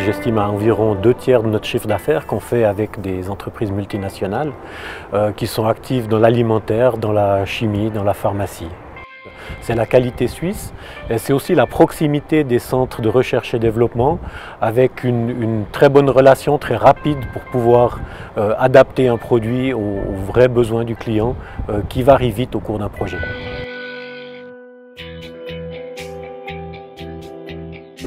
j'estime à environ 2/3 de notre chiffre d'affaires qu'on fait avec des entreprises multinationales qui sont actives dans l'alimentaire, dans la chimie, dans la pharmacie. C'est la qualité suisse et c'est aussi la proximité des centres de recherche et développement avec une très bonne relation, très rapide pour pouvoir adapter un produit aux vrais besoins du client qui varie vite au cours d'un projet.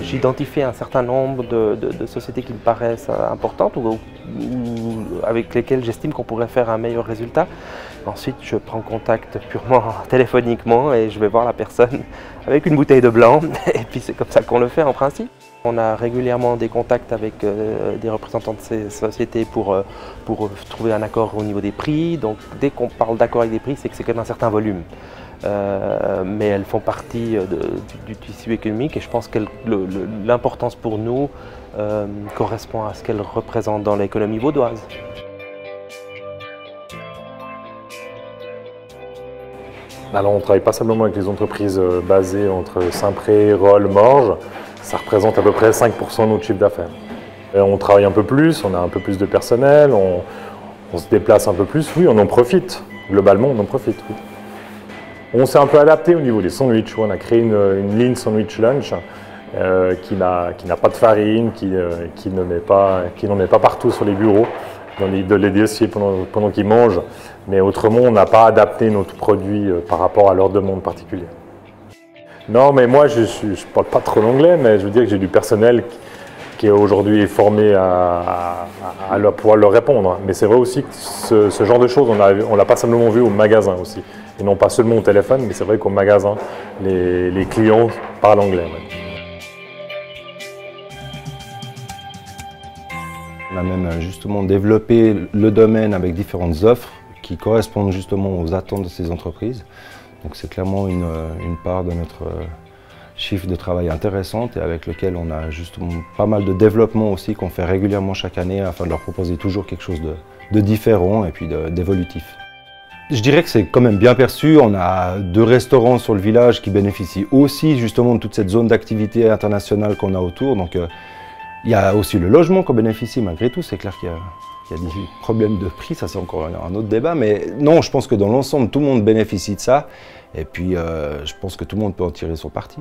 J'identifie un certain nombre de sociétés qui me paraissent importantes ou avec lesquelles j'estime qu'on pourrait faire un meilleur résultat. Ensuite, je prends contact purement téléphoniquement et je vais voir la personne avec une bouteille de blanc. Et puis c'est comme ça qu'on le fait en principe. On a régulièrement des contacts avec des représentants de ces sociétés pour trouver un accord au niveau des prix. Donc dès qu'on parle d'accord avec des prix, c'est que c'est quand même un certain volume. Mais elles font partie du tissu économique et je pense que l'importance pour nous correspond à ce qu'elles représentent dans l'économie vaudoise. Alors on ne travaille pas simplement avec les entreprises basées entre Saint-Pré, Rolle, Morges. Ça représente à peu près 5% de notre chiffre d'affaires. On travaille un peu plus, on a un peu plus de personnel, on se déplace un peu plus. Oui, on en profite. Globalement, on en profite. Oui. On s'est un peu adapté au niveau des sandwichs. On a créé une ligne sandwich lunch qui n'a pas de farine, qui n'en met pas partout sur les bureaux, dans les dossiers pendant qu'ils mangent. Mais autrement, on n'a pas adapté notre produit par rapport à leur demande particulière. Non, mais moi, je ne parle pas trop l'anglais, mais je veux dire que j'ai du personnel qui est aujourd'hui formé à pouvoir leur répondre. Mais c'est vrai aussi que ce genre de choses, on ne l'a pas simplement vu au magasin aussi. Et non pas seulement au téléphone, mais c'est vrai qu'au magasin, les clients parlent anglais. Ouais. On a même justement développé le domaine avec différentes offres qui correspondent justement aux attentes de ces entreprises. Donc c'est clairement une part de notre chiffre de travail intéressante et avec lequel on a justement pas mal de développement aussi qu'on fait régulièrement chaque année afin de leur proposer toujours quelque chose de différent et puis d'évolutif. Je dirais que c'est quand même bien perçu. On a 2 restaurants sur le village qui bénéficient aussi justement de toute cette zone d'activité internationale qu'on a autour. Donc il y a aussi le logement qu'on bénéficie malgré tout. C'est clair qu'il y a des problèmes de prix, ça c'est encore un autre débat. Mais non, je pense que dans l'ensemble, tout le monde bénéficie de ça. Et puis je pense que tout le monde peut en tirer son parti.